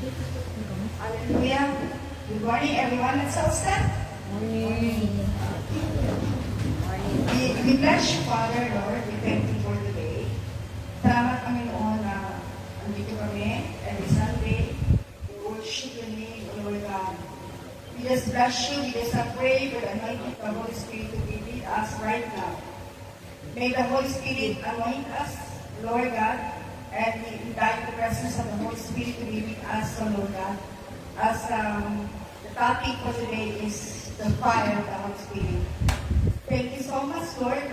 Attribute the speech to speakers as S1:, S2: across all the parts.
S1: Hallelujah. Good morning, everyone. Let's all stand.
S2: Morning.
S1: We bless you, Father, Lord. We thank you for today. Salamat, Panginoon, na andito kami every Sunday. We worship your name, O Lord God. We just bless you. We just pray for the anointing of the Holy Spirit to be with us right now. May the Holy Spirit anoint us, Lord God, and we invite the presence of the Holy Spirit to be with us, O Lord God. As the topic for today is the fire of the Holy Spirit. Thank you so much, Lord.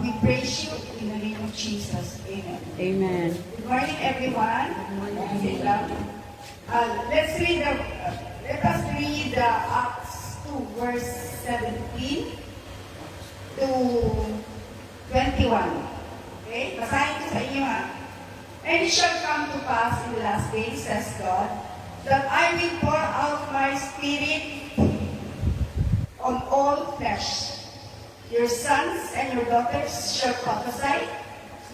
S1: We praise you in the name of Jesus. Amen.
S2: Amen.
S1: Good morning, everyone. Let us read Acts 2, verse 17 to 21. Okay? Basahin ko sa inyo, ha? And it shall come to pass in the last days, says God, that I will pour out my spirit on all flesh. Your sons and your daughters shall prophesy.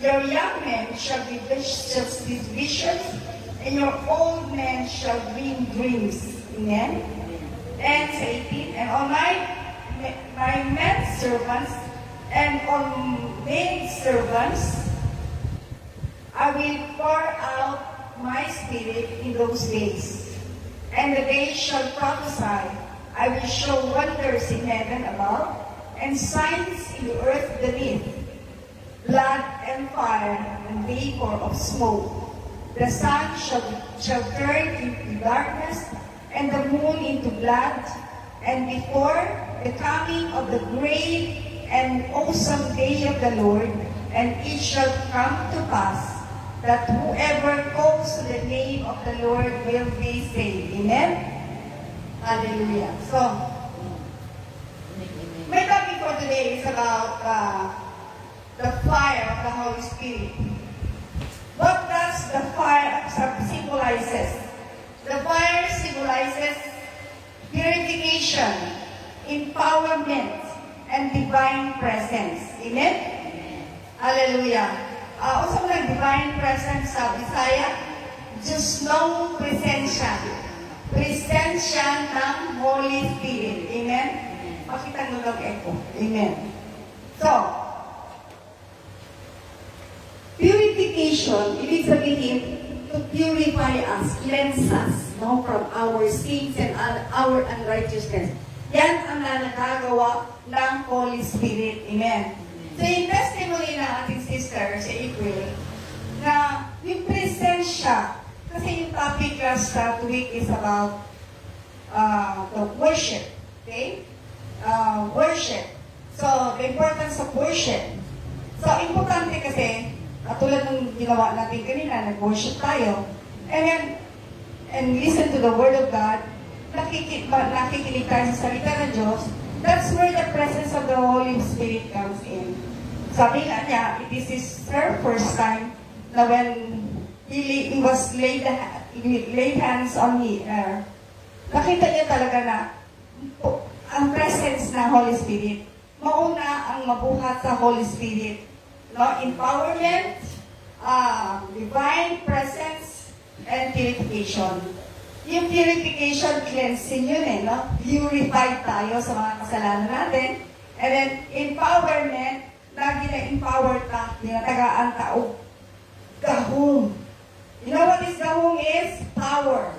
S1: Your young men shall see visions, and your old men shall dream dreams. Amen. And 18, and on my men servants and on maid servants I will pour out my spirit in those days, and the days shall prophesy. I will show wonders in heaven above, and signs in the earth beneath, blood and fire and vapor of smoke. The sun shall turn into darkness, and the moon into blood, and before the coming of the great and awesome day of the Lord, and it shall come to pass that whoever calls to the name of the Lord will be saved. Amen? Hallelujah. So, my topic for today is about the fire of the Holy Spirit. What does the fire symbolizes? The fire symbolizes purification, empowerment, and divine presence. Amen? Hallelujah. Usap ng divine presence sa Bisaya, Diyos nung presensya. Presensya ng Holy Spirit. Amen? Pakita nyo lang echo. Amen. So, purification, ibig sabihin, to purify us, cleanse us, no, from our sins and our unrighteousness. Yan ang nagagawa ng Holy Spirit. Amen. So, yung testimony ng ating sister, si April, na yung presensya, kasi yung topic last week is about the worship. Okay? Worship. So, the importance of worship. So, importante kasi, tulad ng ginawa natin kanina, nag-worship tayo, and listen to the Word of God, nakikinig tayo sa salita ng Diyos, that's where the presence of the Holy Spirit comes in. Sabi nga niya, this is her first time na when he was laid hands on her, nakita niya talaga na ang presence ng Holy Spirit, mauna ang mabuhat sa Holy Spirit. No? Empowerment, divine presence, and purification. Yung purification, cleansing yun no? Purified tayo sa mga kasalanan natin. And then, empowerment, lagi na empower ta, tinatagaan tao. Gahong. You know what this gahong is? Power.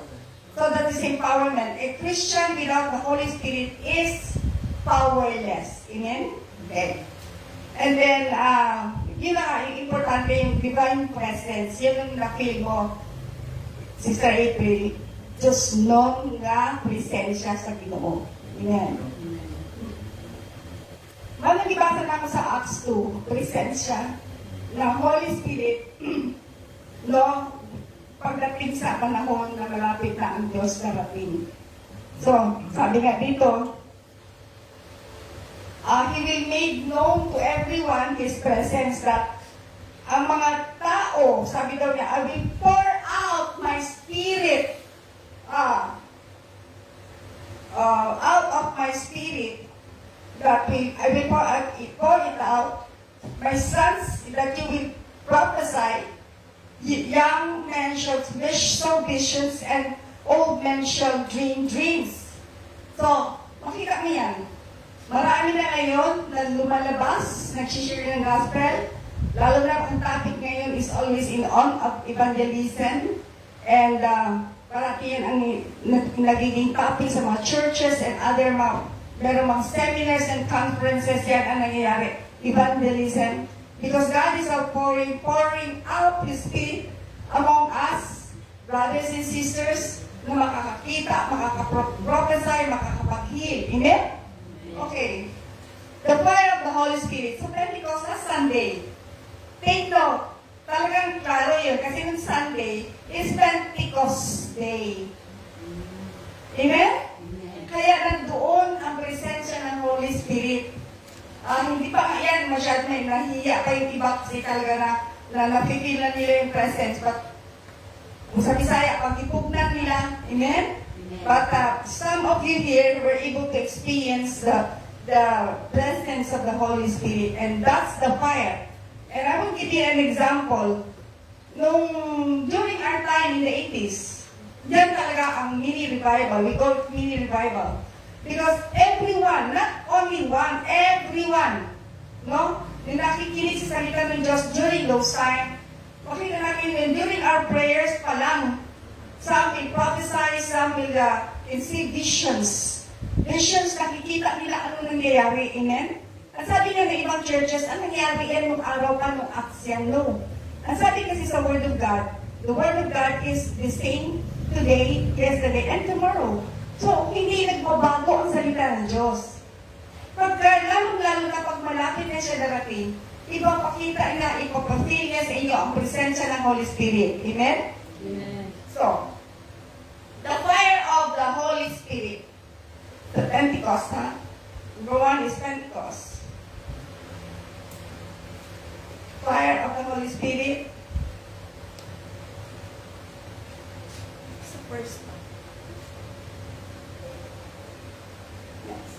S1: So that is empowerment. A Christian without the Holy Spirit is powerless. Amen? Okay. And then, yun na, yung importante, yung divine presence, yun ang na-feel mo, Sister April, Diyos nung nga presensya sa Ginoo. Amen. Nagibasa na ako sa Acts 2, presensya ng Holy Spirit, no, pagdating sa panahon na malapit na ang Diyos darating. So, sabi nga dito, He will make known to everyone His presence, that ang mga tao, sabi daw niya, I will pour out my Spirit, out of my Spirit, that I will pour it out, my sons, that you will prophesy, young men shall sow visions, and old men shall dream dreams. So, makita mo yan. Marami na ngayon na lumalabas, nagsishare ng gospel. Lalo na ang topic ngayon is always on of evangelism. And parati yan ang nagiging topic sa mga churches and other meron mga seminars and conferences yan ang nangyayari. Evangelism. Because God is pouring out His Spirit among us, brothers and sisters, na makakakita, makakaprophesy, makakapag-heal. Amen? Okay. The fire of the Holy Spirit. So, Pentecost na Sunday. Take note. Talagang klaro yun. Kasi yung Sunday is Pentecost Day. Amen? Kaya nandoon ang presensya ng Holy Spirit. Hindi pa nga yan masyad may nahiya pa yung iba kasi talaga na napipil na nila yung presence. But kung sa Bisaya, pag ipugnan nila, amen? But some of you here were able to experience the presence of the Holy Spirit, and that's the fire. And I will give you an example. During our time in the 80s, yan talaga ang mini revival. We call it mini revival. Because everyone, not only one, everyone, no? Yung nakikinig sa salita ng Diyos during those time, makita natin during our prayers pa lang, some will prophesy, some will see visions. Visions, nakikita nila ano nangyayari. Amen? Ang sabi nga ng ibang churches, ang nangyayari yan nung araw pa, nung acts yan. No. Ang sabi kasi sa Word of God, the Word of God is the same today, yesterday, and tomorrow. So, hindi nagbabago ang salita ng Diyos. Lalong-lalo na pag malapit na siya darating, ipapakita na, ipapafeel niya sa inyo ang presensya ng Holy Spirit. Amen?
S2: Amen.
S1: So, the fire of the Holy Spirit. The Pentecost, ha? Number one is Pentecost. Fire of the Holy Spirit. It's the first one. Yes.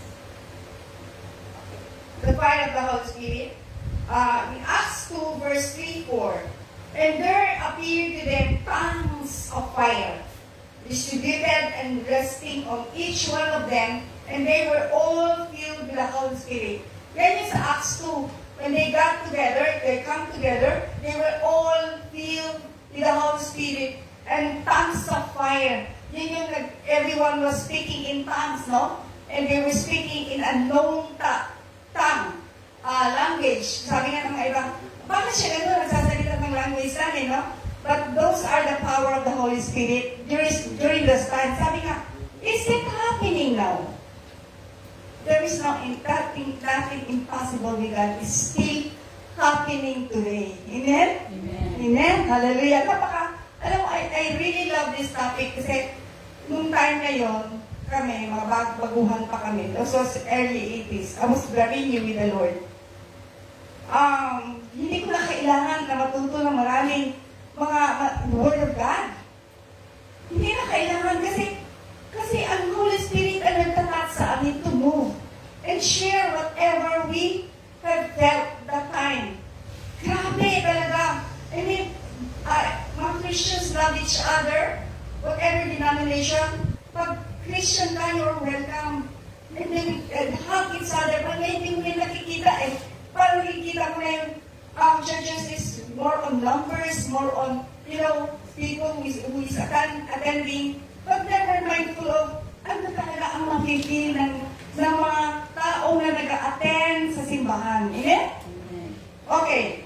S1: The fire of the Holy Spirit. In Acts 2, verse 3-4. And there appeared to them tongues of fire, distributed and resting on each one of them, and they were all filled with the Holy Spirit. Yan yung sa Acts 2. When they got together, they come together, they were all filled with the Holy Spirit and tongues of fire. Yun yung everyone was speaking in tongues, no? And they were speaking in a known tongue, language. Sabi nga ng mga iba, bakit siya gano'n nagsasalita ng language namin, no? But those are the power of the Holy Spirit during this time. Sabi nga, is it happening now? There is nothing impossible with God. It's still happening today. Amen?
S2: Amen.
S1: Amen? Hallelujah. Alam mo, I really love this topic kasi nung time na yon, kami, mga baguhan pa kami. This was early 80s. I was very new with the Lord. Hindi ko na kailangan na matuto ng maraming mga Word of God. Hindi na kailangan kasi ang Holy Spirit ang nagtatat sa amin to move and share whatever we have felt that time. Grabe talaga. I mean, mga Christians love each other, whatever denomination. Pag Christian ka, you're welcome. And then hug each other. Pag hindi mo yung nakikita, parang nakikita mo na yung churches is more on numbers, more on, people who is attending, but never mindful of ano talaga ang mapipil ng mga tao na nag-attend sa simbahan. Amen? Okay.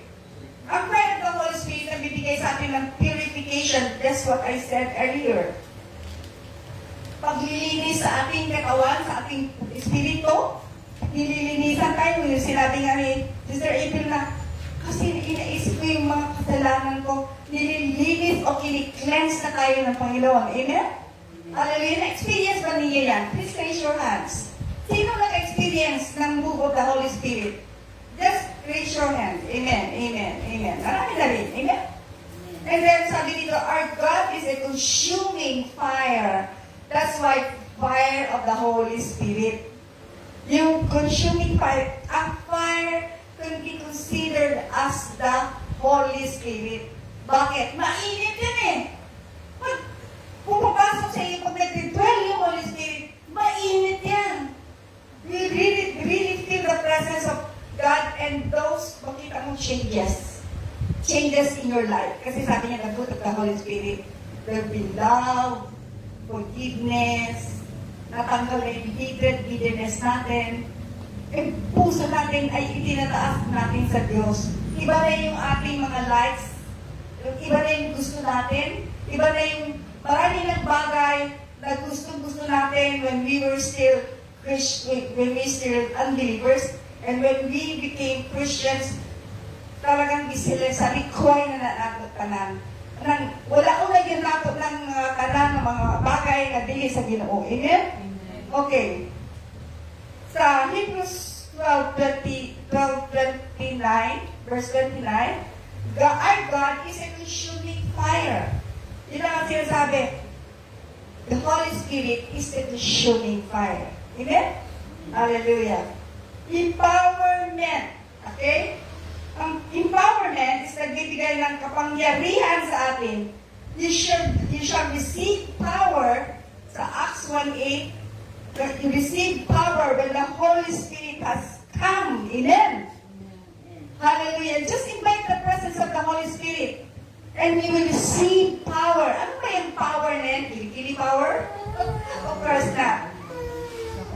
S1: Ang prayer of the Holy Spirit na bibigay sa atin ng purification, that's what I said earlier. Paglilinis sa ating katawan, sa ating espiritu, nililinisan tayo. Yung sinabi nga ni Sister April na, kasi inaisip ko yung mga kasalanan ko, nililinis o kini-cleanse na tayo ng Panginoon. Amen? Hallelujah. Na-experience ba niyo yan? Please raise your hands. Sino nag-experience ng move of the Holy Spirit? Just raise your hands. Amen. Amen. Amen. Marami na rin. Amen? And then sabi dito, our God is a consuming fire. That's why fire of the Holy Spirit. Yung consuming fire, ang fire can be considered as the Holy Spirit. Bakit? Mainit yan eh. your life. Kasi sabi niya, the fruit of the Holy Spirit, there will be love, forgiveness, natanggal na yung hatred, bitterness natin. Yung puso natin ay itinataas natin sa Diyos. Iba na yung ating mga likes, iba na yung gusto natin, iba na yung marami ng bagay na gusto natin when we were still unbelievers, and when we became Christians, talagang gisila sa likoy na naabot tanan. Wala ko na ginakot ng tanan ng mga bagay na dili sa Ginoo. Amen? Okay. Sa Hebrews 12:29, verse 29, our God is a consuming fire. Yun ang sinasabi. The Holy Spirit is a consuming fire. Amen? Hallelujah. Empowerment. Okay? Ang empowerment is nagbibigay ng kapangyarihan sa atin. You shall receive power sa Acts 1:8. You receive power when the Holy Spirit has come. Amen? Hallelujah. Just invite the presence of the Holy Spirit and you will receive power. Ano ba yung power na yan? Kilikili power? Of course not.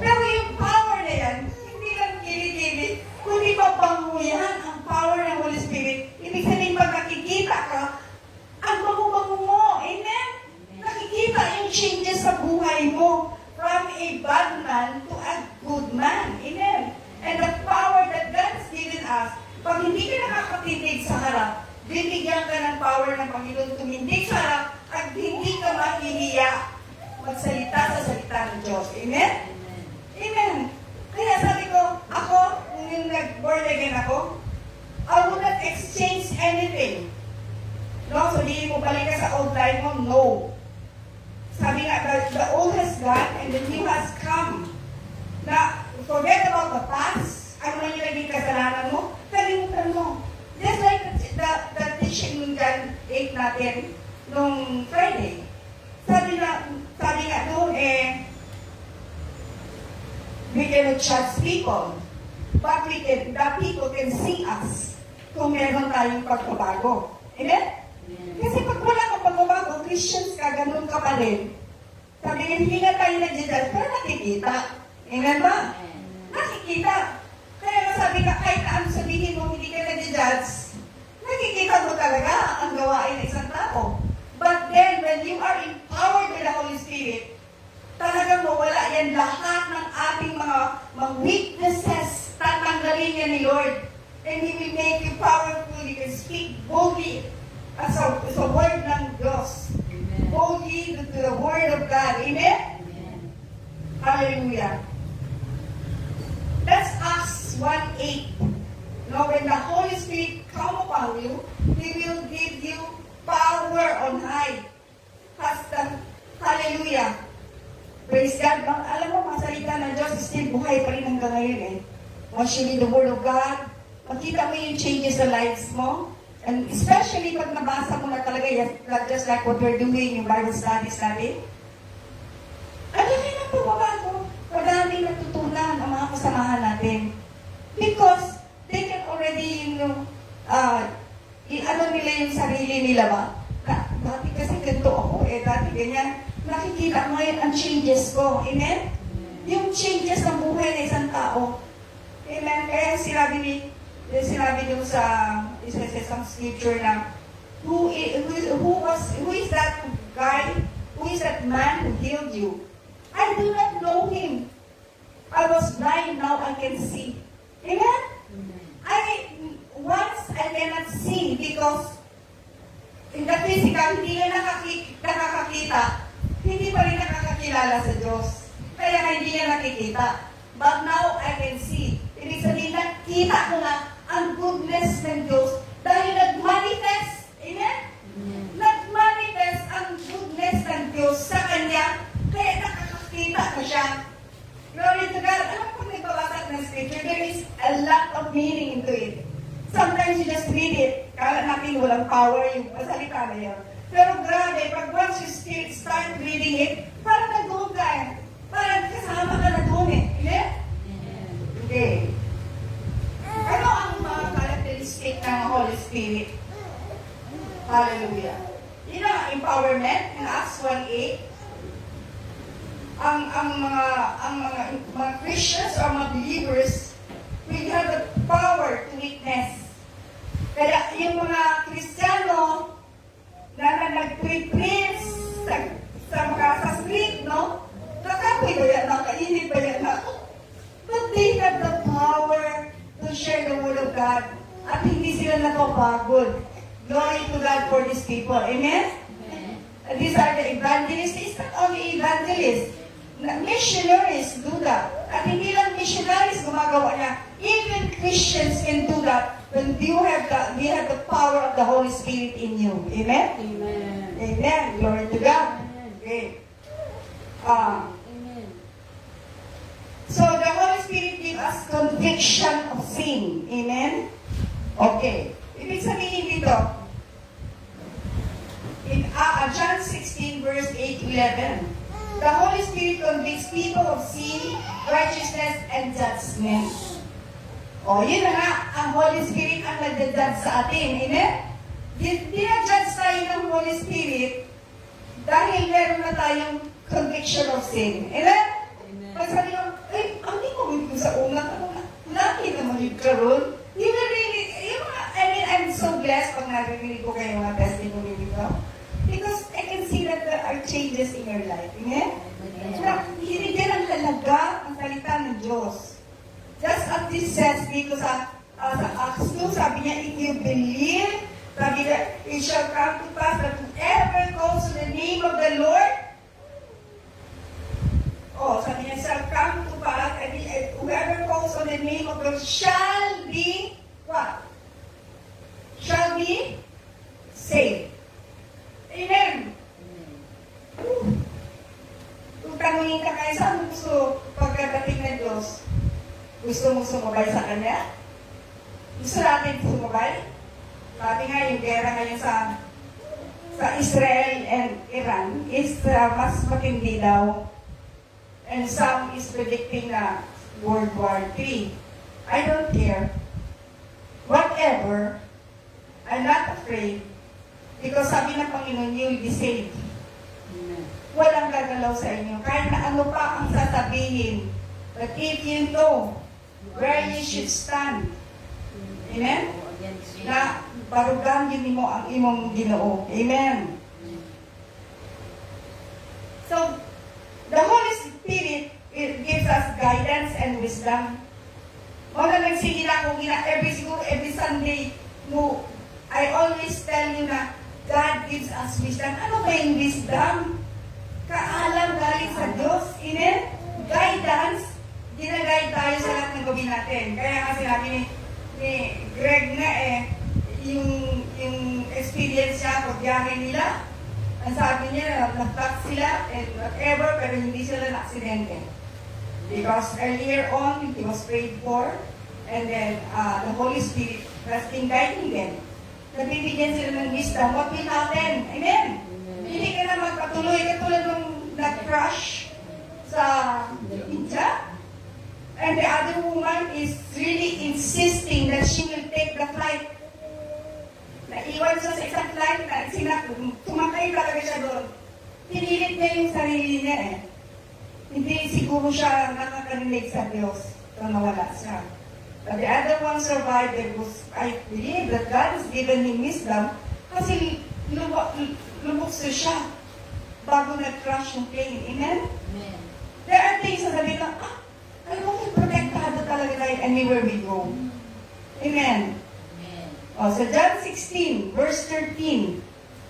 S1: Pero yung power na yan, hindi lang kilikili, kundi mabanguyan ang power ng Holy Spirit. Ibig sabihin, pag nakikita ka, ang bango-bango mo. Amen? Nakikita yung changes sa buhay mo from a bad man to a good man. Amen? And the power that God has given us, pag hindi ka nakakatitig sa harap, bibigyan ka ng power ng Panginoon tumindig sa harap at hindi ka mahihiya magsalita sa salita ng Diyos. Amen? Amen. Kaya sabi ko, ako, nung nag-born again ako, I would not exchange anything. No? Sabihin mo, balik ka sa old life mo? No. Sabi nga, the old has gone and the new has come. Na, forget about the past. Ano man yung naging kasalanan mo, kalimutan mo. Just like the teaching nung John 8 natin, nung Friday. Sabi nga doon we cannot judge people, but the people can see us kung meron tayong pagbabago. Amen? Kasi pag wala kang pagbabago, Christians ka, ganun ka pa rin. Sabi nga, hindi nga tayo nag-judge, pero nakikita. Amen ba? Nakikita. Kaya sabi ka, kahit ano sabihin mo, hindi ka nag-judge, nakikita mo talaga ang gawain ng isang tao. But then, when you are empowered by the Holy Spirit, talagang mawala yan lahat ng ating mga weaknesses, tatanggalin yan ni Lord. And He will make you powerful. You can speak boldly as a word ng Diyos. Amen. Boldly to the word of God. Amen? Amen. Hallelujah. That's Acts 1:8. Now, when the Holy Spirit come upon you, He will give you power on high. Hallelujah. Praise God. Alam mo, mga salita ng Diyos, still buhay pa rin hanggang ngayon eh. Once you read the Word of God, makita mo yung changes sa lives mo. And especially pag nabasa mo na talaga, just like what we're doing, yung Bible studies natin, ang laki ng pagbabago. Maraming natutunan ang mga kasamahan natin. Because they can already, ano nila yung sarili nila ba? Dati kasi ganito ako dati ganyan. Nakikita mo ngayon ang changes ko. Amen? Yung changes ng buhay ng isang tao. Amen? Kaya sinabi doon sa isang scripture na who is that guy, who is that man who healed you? I do not know him. I was blind, now I can see. Amen? Once I cannot see because in the physical, hindi ka nakakakita, hindi pa rin nakakakilala sa Diyos. Kaya hindi niya nakikita. But now I can see. Ibig sabihin, nakita ko na ang goodness ng Diyos dahil nag-manifest. Amen? Nag-manifest ang goodness ng Diyos sa Kanya, kaya nakakakita ko siya. Glory to God. Alam mo, kung nagbabasa ng scripture, there is a lot of meaning into it. Sometimes you just read it, kala natin walang power yung salita na yun. Pero grabe, pag once you start reading it, parang nag-doon ka eh. Parang kasama ka na doon eh. Amen? Okay. Ano ang mga characteristic ng Holy Spirit? empowerment in Acts 1:8. Ang mga Christians or mga believers will have the power to witness. Kaya yung mga Kristiyano na nag-preach sa street, no? Nakapoy ba yan? Nakainit ba yan? But they have the power to share the word of God. At hindi sila napapagod. Glory to God for these people. Amen? And these are the evangelists. It's not only evangelists. Missionaries do that. At hindi lang missionaries gumagawa niya. Even Christians can do that when you have the power of the Holy Spirit in you. Amen?
S2: Amen.
S1: Amen. Glory to God. Okay.
S2: Amen.
S1: So the Holy Spirit gives us conviction of sin. Amen? Okay. Ibig sabihin dito, in John 16 verse 8 to 11, the Holy Spirit convicts people of sin, righteousness, and judgment. O, yun na nga, ang Holy Spirit ang nag-judge sa atin. Amen? Dina-judge tayo ng Holy Spirit dahil meron na tayong conviction of sin. Amen? Pag sabi nyo, ay, ang di ko ko sa una, laki naman yung karoon. You will really, I'm so blessed pag narinig ko kayo mga testimony dito. Because I can see that there are changes in your life. Amen? Hinigyan ang halaga ang salita ng Diyos. Just as this says dito sa Acts 2, sabi niya, if you believe, sabi niya, it shall come to pass that whoever calls on the name of the Lord, sabi niya, shall come to pass, and whoever calls on the name of the Lord shall be, what? Shall be saved. Amen. Kung tanungin ka kayo, saan mo gusto pagkadating ng Diyos? Gusto mo sumabay sa Kanya? Gusto natin sumabay? Sabi nga, yung gera ngayon sa Israel and Iran is mas matindi daw. And some is predicting na World War III. I don't care. Whatever, I'm not afraid. Because sabi ng Panginoon, you will be saved.
S2: Amen.
S1: Walang gagalaw sa inyo. Kahit na ano pa ang sasabihin. But if you know where you should stand, amen? Na barugan yun mo ang imong Ginoo. Amen? So, the Holy Spirit, it gives us guidance and wisdom. Wala nagsige na ako, every Sunday, I always tell you na God gives us wisdom. Ano ba yung wisdom? Kaalam galing sa Diyos. Amen? Guidance. Ginaguide tayo sa lahat ng gawin natin. Kaya nga sinabi ni Greg na yung experience niya pag biyahe nila, ang sabi niya, nag-tax sila and whatever, pero hindi sila na-aksidente. Because earlier on, he was prayed for, and then the Holy Spirit has been guiding them. Nabibigyan sila ng wisdom, what will happen? Amen? Hindi ka na magpatuloy, katulad nung nag-crash sa India. And the other woman is really insisting that she will take the flight. Naiwan siya sa isang flight na tumakay talaga siya doon. Pinilit niya yung sarili niya eh. Hindi siguro siya nakakarinig sa Diyos kung nawala siya. But the other one survived. I believe that God has given him wisdom kasi lumukso siya bago nag-crash yung plane. Amen?
S2: Amen.
S1: There are things na sabi na, alam mo, protektado talaga tayo anywhere we go. Amen? So John 16, verse 13,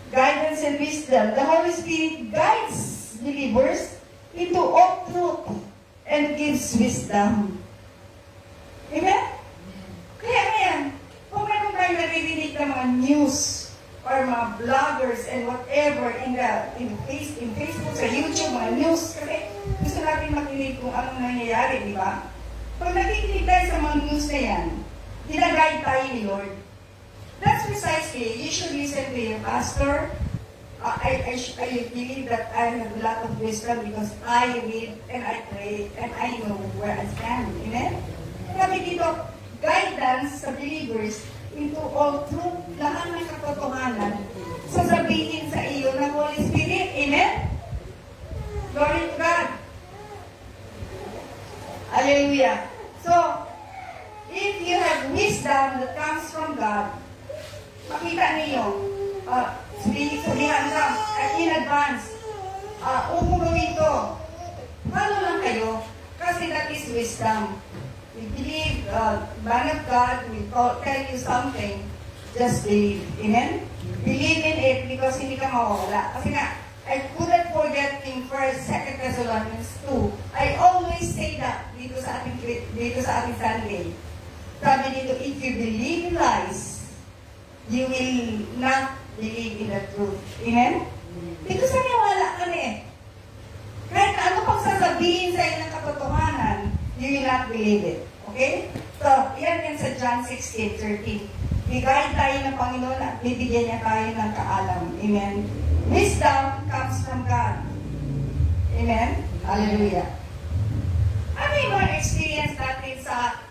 S1: guidance and wisdom. The Holy Spirit guides believers into all truth and gives wisdom. Amen? Kaya ngayon, kung meron tayo naririnig ng mga news or mga vloggers and whatever in Facebook, sa YouTube, mga news, kasi gusto natin makinig kung anong nangyayari, di ba? Pag nakikinig tayo sa mga news na yan, ginaguide tayo ni Lord. That's precisely, you should listen to your pastor. I believe that I have a lot of wisdom because I read and I pray and I know where I stand. Amen? Sabi dito, guidance sa believers into all truth, lahat ng katotohanan, sasabihin sa iyo ng Holy Spirit. Glory to God. Hallelujah. So, if you have wisdom that comes from God, makita ninyo, sabihan lang, in advance, umulo ito. Paano lang kayo? Kasi that is wisdom. We believe, man of God will tell you something, just believe. Amen? Believe in it because hindi ka mawawala. Kasi nga, I couldn't forget in 1st, 2nd Thessalonians 2. I always say that dito sa ating Sunday. Sabi dito, if you believe in lies, you will not believe in the truth. Amen? Because naniwala ka na eh. Kahit ano pang sasabihin sa inyong katotohanan, you will not believe it. Okay? So, yan sa John 16:13. Bigay tayo ng Panginoon at bibigyan niya tayo ng kaalam. Amen? Wisdom comes from God. Amen? Hallelujah. Ano yung mga experience natin sa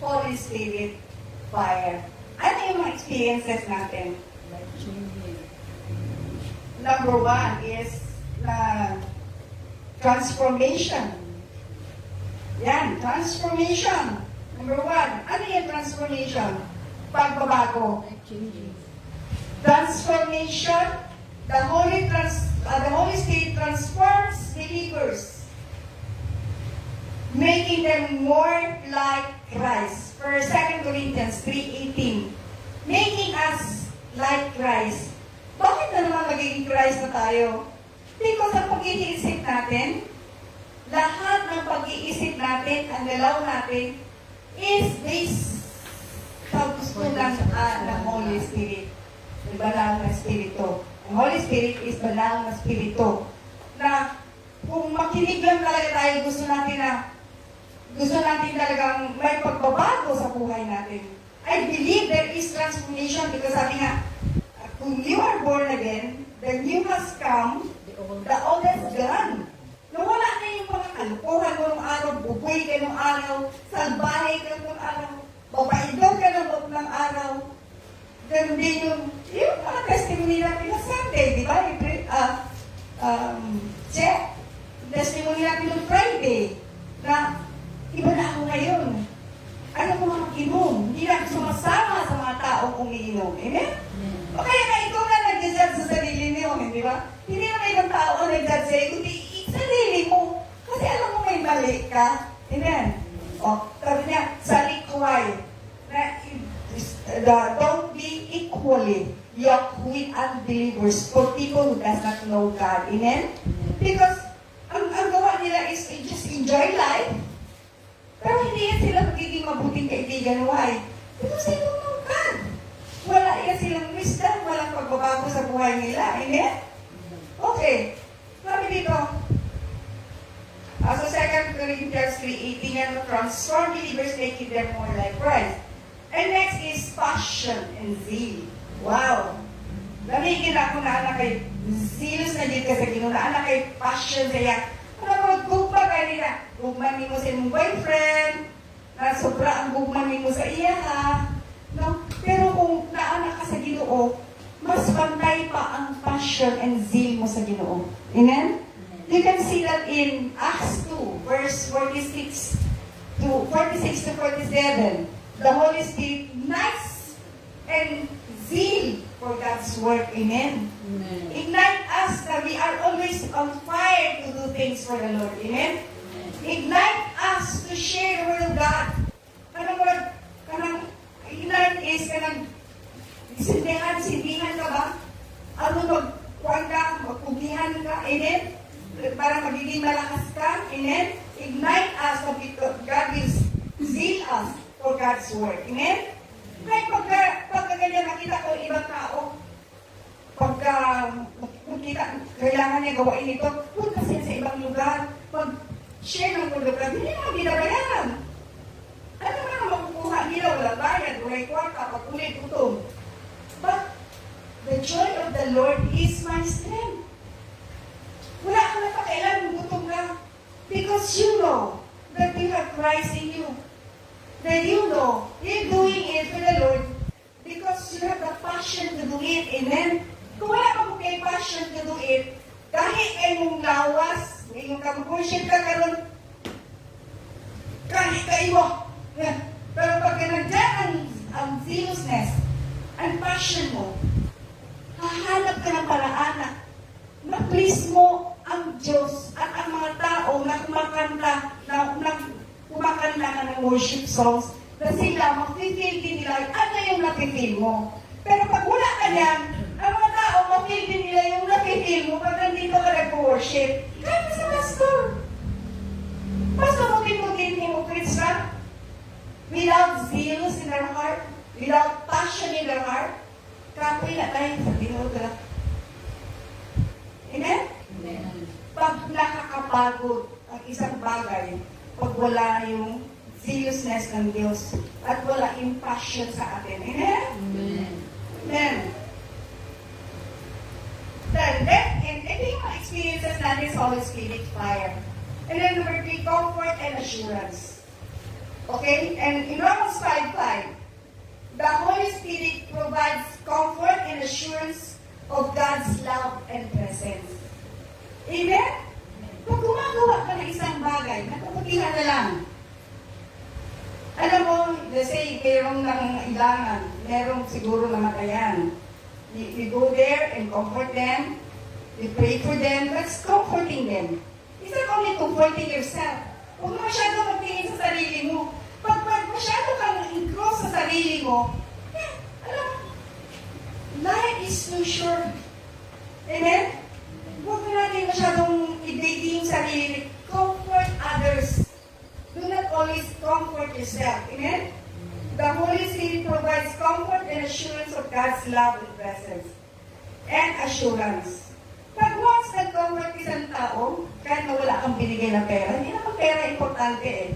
S1: Holy Spirit fire? Ano yung mga experiences natin?
S2: Life-changing.
S1: Number 1 is transformation. Yan, transformation. Number 1. Ano yung transformation? Pagbabago.
S2: Life-changing.
S1: Transformation. The Holy Spirit transforms believers, making them more like Christ. For 2 Corinthians 3:18, making us like Christ. Bakit na naman magiging Christ na tayo? Because ang pag-iisip natin, lahat ng pag-iisip natin, ang galaw natin, is based sa gusto ng Holy Spirit. Yung banal na Espiritu. Ang Holy Spirit is banal na Espiritu. Na kung makinig lang talaga tayo, gusto natin talagang may pagbabago sa buhay natin. I believe there is transformation because sabi nga, kung you are born again, the new has come, the old has gone. Nawala na yung mga kalukuhan mo nung araw, buboy ka nung araw, salbahe ka nung araw, babaidog ka ng araw. Ganun din yung mga testimony natin na Sunday, di ba? Check. Testimony natin ng Friday, na iba na ako ngayon. Ano ko mga inom? Hindi na ako sumasama sa mga taong umiinom. Amen? O kaya nga ikaw na nag-judge sa sarili niyo, di ba? Hindi naman ibang tao ang nag-judge sa'yo, kundi sarili mo. Kasi alam mo may mali ka. Amen? O, sabi niya, sa likway, na don't be equally yoked with unbelievers for people who does not know God. Amen? Because ang gawa nila is just enjoy life. Pero hindi yan sila magiging mabuting kaibigan. Why? Because they don't know God. Wala yan silang wisdom, walang pagbabago sa buhay nila. Amen? Okay. Sabi dito, so 2 Corinthians 3:18 yan, transform believers, making them more like Christ. And next is passion and zeal. Wow! Lamigin ako na anak kay zealous na din ka sa Ginoo, na anak kay passion saya. Ano mo, gugma ka nila. Gugman mo sa imong boyfriend, na sobra ang gugman mo sa iya ha. No? Pero kung naanak ka sa Ginoo, mas pantay pa ang passion and zeal mo sa Ginoo. Amen? You can see that in Acts 2, verse 46 to 47. The Holy Spirit ignites and zeal for God's work. Amen?
S2: Amen.
S1: Ignite us that we are always on fire to do things for the Lord. Amen? Ignite us to share the Word of God. Kanang ignite is kanang sindihan ka ba? Ano magkuhan ka, magpugihan ka. Amen? Para magiging malakas ka. Amen? Ignite us so God will zeal us for God's work. Amen? Kaya pagka ganyan nakita ko ibang tao, pagka makita, kailangan niya gawain ito, punta siya sa ibang lugar, mag-share ng lugar, hindi naman binabayaran. Ano naman makukuha nila? Wala bayad, wala kwarta, pag-ulit, utong. But the joy of the Lord is my strength. Wala ka na pakailan, gutom ka. Because you know that you have Christ in you. That you know you're doing it for the Lord because you have the passion to do it. Amen? Kung wala ka mo kay passion to do it, kahit ay mong lawas, ingon ka, mag-worship ka karon. Kaibo. Pero pag nandiyan ang zealousness, ang passion mo, hahanap ka ng paraan na please mo ang Diyos at ang mga tao na kumakanta ka ng worship songs na sila, mag-feel din nila, ano yung napifeel mo. Pero pag wala ka yan, ang mga tao, mag-feel din nila yung napifeel mo pag nandito ka nag-worship. Kaya sa pastor. Pastor, mutin-mutin mo, Christian, without zealous in their heart, without passion in their heart, kapoy na tayo sa dinodra. Amen?
S2: Amen.
S1: Pag nakakapagod ang isang bagay, pag wala yung zealousness ng Diyos at wala yung passion sa atin. Amen?
S2: Amen.
S1: Amen. Then, ito yung mga experiences natin sa Holy Spirit fire. And then number 3, comfort and assurance. Okay? And in Romans 5:5, the Holy Spirit provides comfort and assurance of God's love and presence. Amen? Pag gumagawa ka ng isang bagay, nakapagila na lang. Alam mo, let's say, mayroong nangangailangan, mayroong siguro namatayan. You go there and comfort them, you pray for them, that's comforting them. It's not only comforting yourself. Huwag masyado magtingin sa sarili mo. Pag masyado kang engross sa sarili mo, alam mo, life is too short. Amen? Huwag natin masyadong i-dating yung sarili. Comfort others. Do not always comfort yourself. Amen? The Holy Spirit provides comfort and assurance of God's love and presence. And assurance. Pag once nag-comfort isang tao, kahit na wala kang binigay na pera, hindi naman pera importante eh.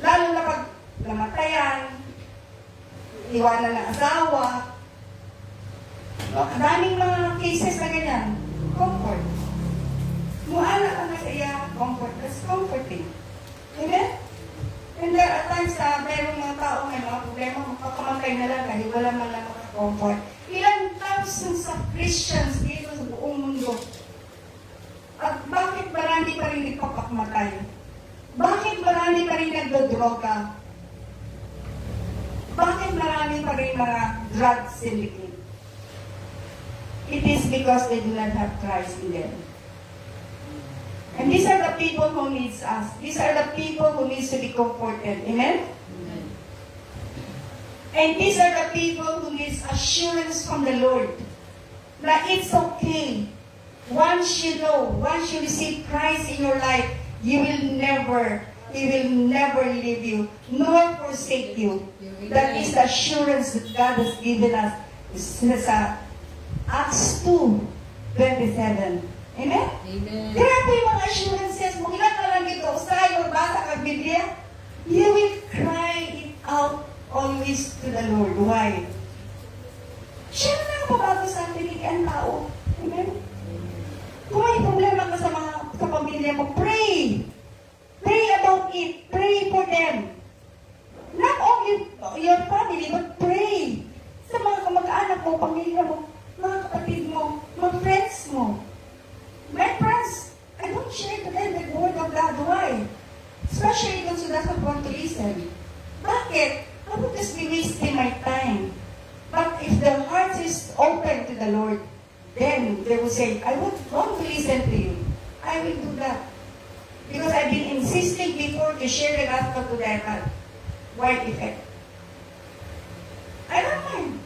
S1: Lalo na pag namatayan, iwanan ng asawa, ang daming mga cases na ganyan. Comfort. Muala ka na sa iya, comfort. That's comforting. Amen? And there are times na mayroong mga tao may mga problema, magpakamatay na lang dahil wala man lang makakomfort. Ilang thousands of Christians dito sa buong mundo. At bakit marami pa rin nagpapakamatay? Bakit marami pa rin nagdodroga? Bakit marami pa rin mga drug syndicate? It is because they do not have Christ in them. And these are the people who needs us. These are the people who needs to be comforted. Amen?
S2: Amen.
S1: And these are the people who needs assurance from the Lord. That it's okay. Once you know, once you receive Christ in your life, He will never leave you, nor forsake you. That is the assurance that God has given us. This is Acts 2:27. Amen?
S2: Amen.
S1: Grabe yung mga assurances mo. Ilan ka lang dito, usahay mo, basa ka Biblia, you will cry it out always to the Lord. Why? Siya na nakapabago sa atin ang tao. Amen? Kung may problema ka sa pamilya mo, pray. Pray about it. Pray for them. Not only your family, but pray sa mga kamag-anak mo, pamilya mo, mga kapatid mo, mga friends mo. My friends, I don't share to them the word of God. Why? Especially those who doesn't want to listen. Bakit? I would just be wasting my time. But if the heart is open to the Lord, then they will say, I would want to listen to you. I will do that. Because I've been insisting before to share the gospel to them at wide effect. I don't mind.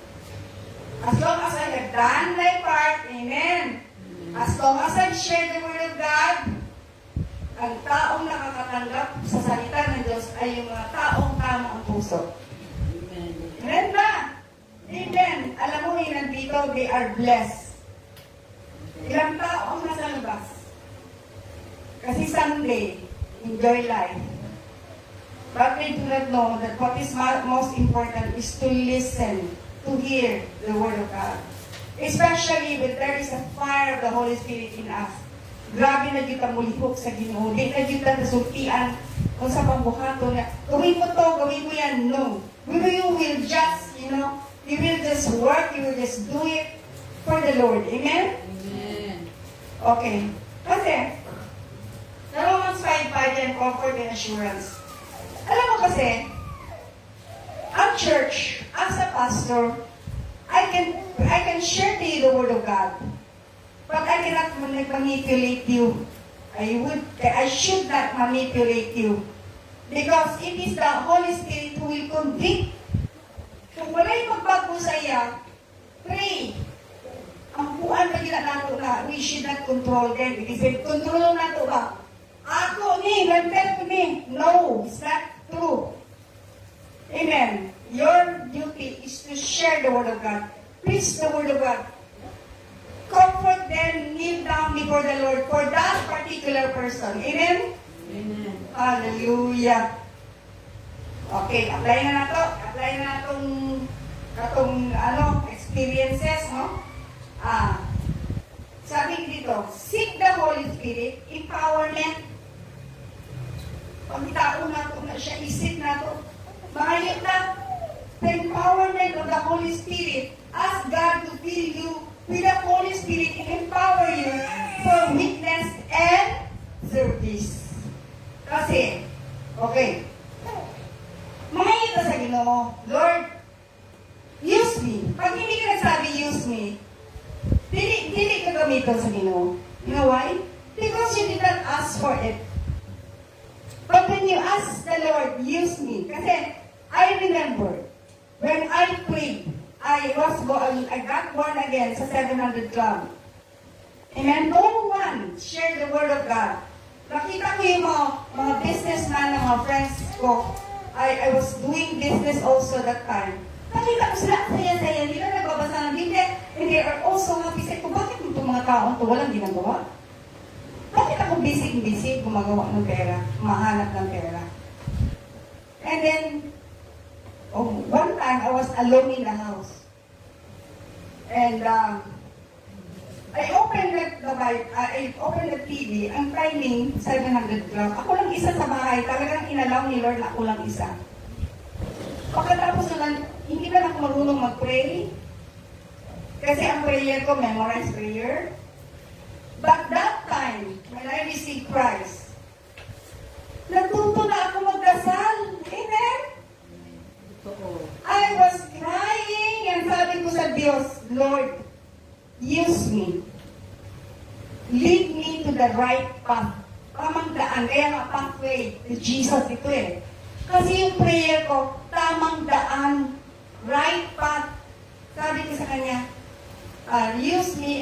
S1: As long as I have done my part, amen. As long as I've shared the word of God, ang taong nakakatanggap sa salita ng Diyos ay yung mga taong tama ang puso.
S2: Amen.
S1: Amen ba? Amen. Alam mo, nandito, they are blessed. Ilang tao ang nasa labas. Kasi someday, enjoy life. But they do not know that what is most important is to listen, to hear the word of God. Especially when there is a fire of the Holy Spirit in us. Grabe na kita mulihok sa Ginoo. Di na kita nasultian kung sa pambuhato na, gawin mo to, gawin mo yan. No. You will just, you will just work, you will just do it for the Lord. Amen?
S2: Amen.
S1: Okay. Kasi, provide them comfort and assurance. Alam mo kasi, ang church, as a pastor, I can share to you the Word of God. But I cannot manipulate you. I should not manipulate you. Because it is the Holy Spirit who will convict. Kung wala'y magbago sa iya, pray. Ang buwan na ginagawa na, we should not control them. Because control na ito ba? Ako ni, nagtell me. No, it's not true. Amen. Your duty is to share the Word of God. Preach the Word of God. Comfort them, kneel down before the Lord for that particular person. Amen?
S2: Amen.
S1: Hallelujah. Okay, apply na na to. Apply na na itong experiences, no? Sabi dito, seek the Holy Spirit, empowerment. Pagkitaon na ito na siya, isip na ito. Mahayot na, the empowerment of the Holy Spirit. Ask God to fill you with the Holy Spirit and empower you for witness and service. Kasi, okay, mahayot na sa Ginoo, Lord, use me. Pag hindi ka nagsabi, use me, dili ka gamitin sa Ginoo. You know why? Because you did not ask for it. But when you ask the Lord, use me. Kasi, I remember, when I prayed, I got born again sa 700 Club. Amen? No one shared the Word of God. Nakita ko yung mga businessman ng mga friends ko. I was doing business also that time. Nakita ko sila, saya-saya nila, nagbabasa ng Biblia, and they are also happy. Sabi ko, bakit itong mga taong ito walang ginagawa? Bakit ako busy gumagawa ng pera, mahanap ng pera? And then, one time, I was alone in the house. And I opened the TV, ang timing, 700 Club. Ako lang isa sa bahay, talagang inalaw ni Lord na ako lang isa. Pagkatapos naman, hindi na ako marunong mag-pray. Kasi ang prayer ko, memorized prayer. But that time, when I received Christ, natuto na ako magdasal. Amen? I was crying and sabi ko sa Diyos, Lord, use me. Lead me to the right path. Tamang daan. Kaya nga pathway to Jesus ito eh. Kasi yung prayer ko, tamang daan, right path. Sabi ko sa kanya, use me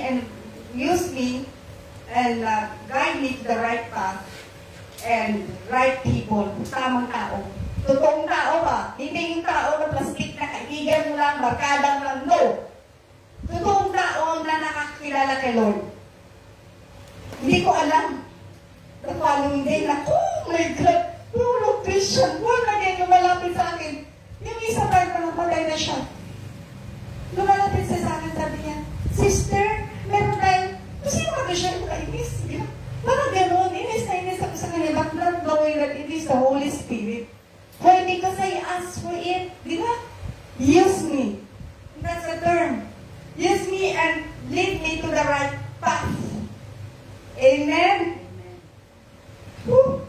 S1: and guide me to the right path and right people, tamang tao. Totoong tao ba? Hindi yung tao na plastic na kaibigan mo lang, barkadang lang, no. Totoong tao na nakakilala kay Lord. Hindi ko alam. The following day na, oh my God, puro Christian, wala din yung malapit sa akin. Yung isa pa yung patay na siya. Lumalapit siya sa akin, sabi niya, Sister, meron tayo, sino ba siya? Kainis. Parang gano'n, inis na inis ako sa kanya, but not knowing that it is the Holy Spirit. Why? Because I asked for it. Di ba? Use me. That's the term. Use me and lead me to the right path. Amen? Woo.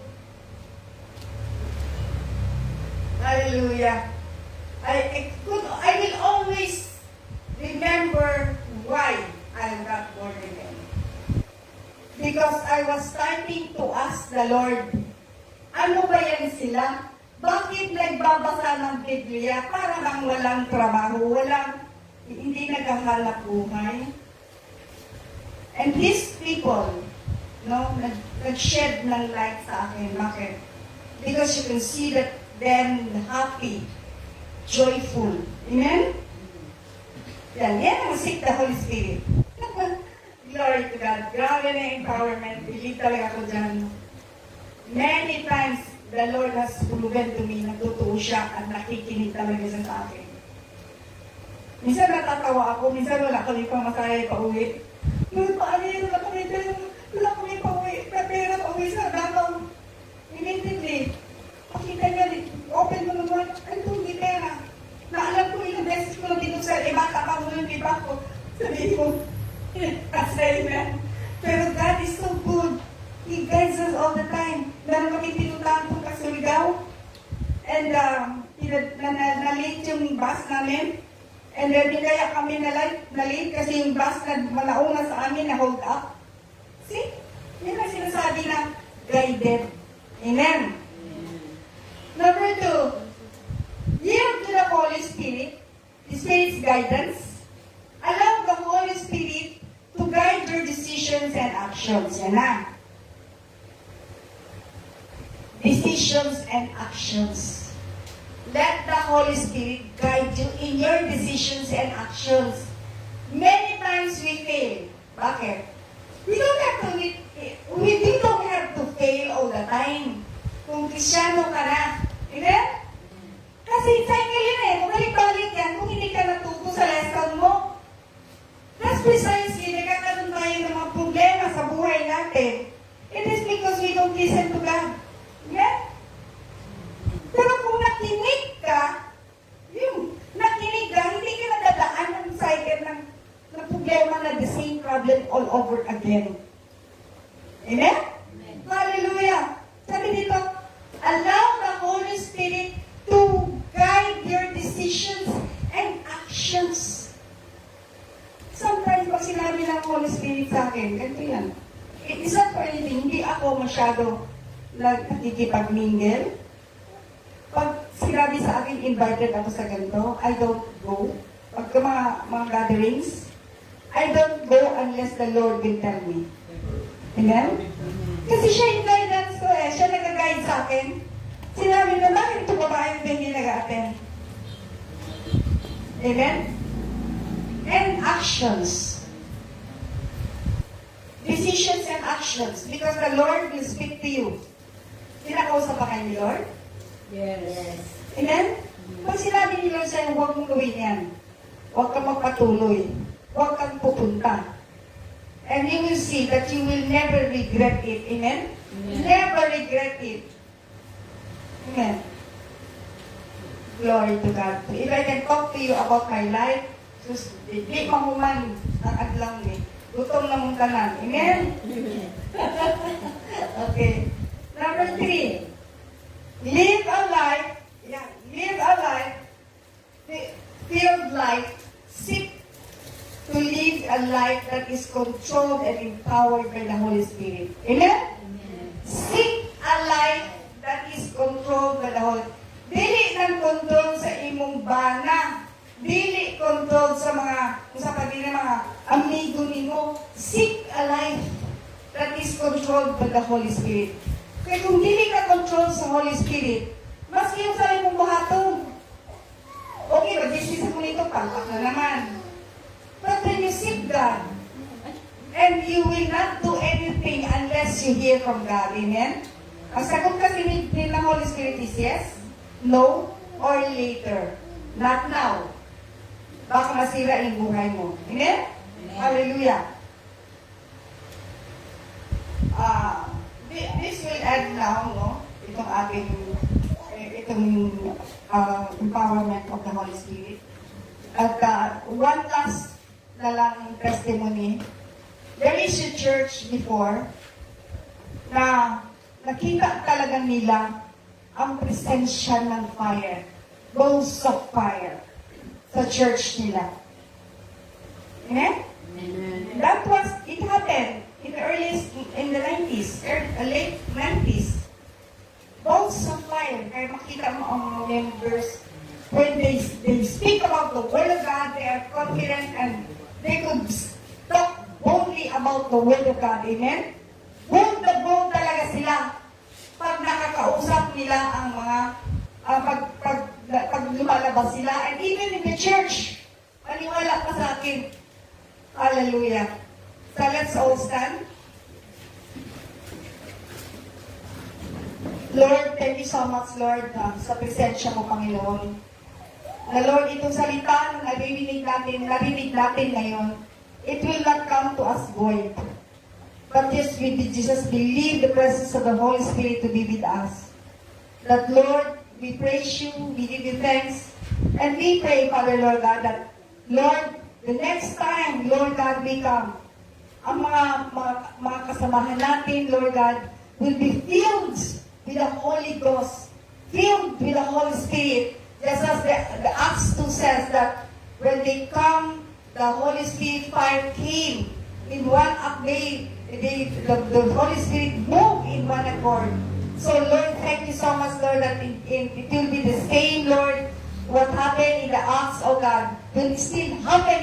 S1: Hallelujah. I will always remember why I got born again. Because I was starting to ask the Lord, ano ba yan sila? Bakit nagbabasa ng Biblia para bang walang trabaho, hindi naghahanap buhay? And these people, nag-shed ng light sa akin. Bakit? Because you can see that them happy, joyful. Amen? Yan ang seek the Holy Spirit. Glory to God. Grabe na empowerment. Believe talaga ako dyan. Many times, the Lord has proven to me, nagtotoo siya at nakikinig talaga siya sa akin. Minsan natatawa ako, minsan wala kami pang masaya pa uwi. Lord, paano yun? Wala kami pa uwi. Pera pa uwi sa Davao. Immediately, pakita niya, open mo naman, ay hindi pera. Naalam ko ilang beses ko lang dito sa ibata pa mo yung iba ko. Sabi ko, assignment. Pero God is so good. He guides us all the time. Meron kami pinuntahan po sa Surigao. And na-late yung bus namin. And then, di kaya kami na-late kasi yung bus na malauna sa amin na hold up. See? Yan ang sinasabi na guided. Amen. Number 2, yield to the Holy Spirit, the Spirit's guidance. Allow the Holy Spirit to guide your decisions and actions. Yan na. Decisions and actions. Let the Holy Spirit guide you in your decisions and actions. Many times we fail. Bakit? We don't have to fail all the time. Kung Krisyano ka na. Amen? Kasi cycle yun eh. Bumalik-balik yan kung hindi ka natuto sa lesson mo. That's precisely, nagkakaroon tayo ng mga problema sa buhay natin. It is because we don't listen to God. Amen? Pero kung nakinig ka, hindi ka nadadaan ng cycle ng problema na the same problem all over again. Amen? Amen. Hallelujah! Sabi dito, allow the Holy Spirit to guide your decisions and actions. Sometimes pag sinabi ng Holy Spirit sa akin, ganito yan. It is not for anything. Hindi ako masyado nakikipag-mingle. Pag sinabi sa akin, invited ako sa ganito, I don't go. Pagka mga gatherings, I don't go unless the Lord will tell me. Amen? Kasi siya yung guidance ko eh. Siya nag-guide sa akin. Sinabi na, bakit ito babae yung hindi nag-attend? Amen? And actions. Decisions and actions. Because the Lord will speak to you. Pinakausap pa kayo ni Lord?
S2: Yes.
S1: Amen? Pag sinabi ni Lord sa'yo, huwag mong gawin yan. Huwag kang magpatuloy. Huwag kang pupunta. And you will see that you will never regret it. Amen?
S2: Amen.
S1: Never regret it. Amen. Glory to God. If I can talk to you about my life, just di mahuman ang adlang ni. Gutom na mong tanan. Amen? Okay. Number 3. Live a life, filled life, seek to live a life that is controlled and empowered by the Holy Spirit. Amen?
S2: Amen.
S1: Seek a life that is controlled by the Holy Spirit. Dili ng control sa imong bana. Dili control sa mga amigo nimo. Seek a life that is controlled by the Holy Spirit. Kaya kung dili ka control sa Holy Spirit, maski yung sarili mong buhaton. Okay, mag-business mo nito, palpak na naman. But when you seek God, and you will not do anything unless you hear from God. Amen? Ang sagot kasi ng Holy Spirit is yes, no, or later. Not now. Baka masira yung buhay mo. Amen? Hallelujah. This will end now, no? Itong ating empowerment of the Holy Spirit. At one last na lang testimony. There is a church before na nakita talaga nila ang presensya ng fire. Balls of fire sa church nila. Amen?
S2: Amen.
S1: That was, it happened in the 90s, late 90s. Balls of fire. Kaya makita mo ang mga members, when they speak about the Word of God, they are confident and they could talk boldly about the Word of God. Amen? Bold na bold talaga sila pag nakakausap nila ang mga pag lumalabas sila. And even in the church, maniwala ka sa akin. Hallelujah. So let's all stand. Lord, thank you so much, Lord, sa presensya mo, Panginoon. Na Lord, itong salita na narinig natin ngayon, it will not come to us void. But yes, we did just believe the presence of the Holy Spirit to be with us. That, Lord, we praise you, we give you thanks, and we pray, Father, Lord God, that, Lord, the next time, Lord God, we come, ang mga kasamahan natin, Lord God, will be filled with the Holy Ghost, filled with the Holy Spirit. Just as the Acts 2 says that when they come, the Holy Spirit fire came in one act. The Holy Spirit moved in one accord. So Lord, thank you so much, Lord, that it will be the same, Lord. What happened in the Acts, oh God, will still happen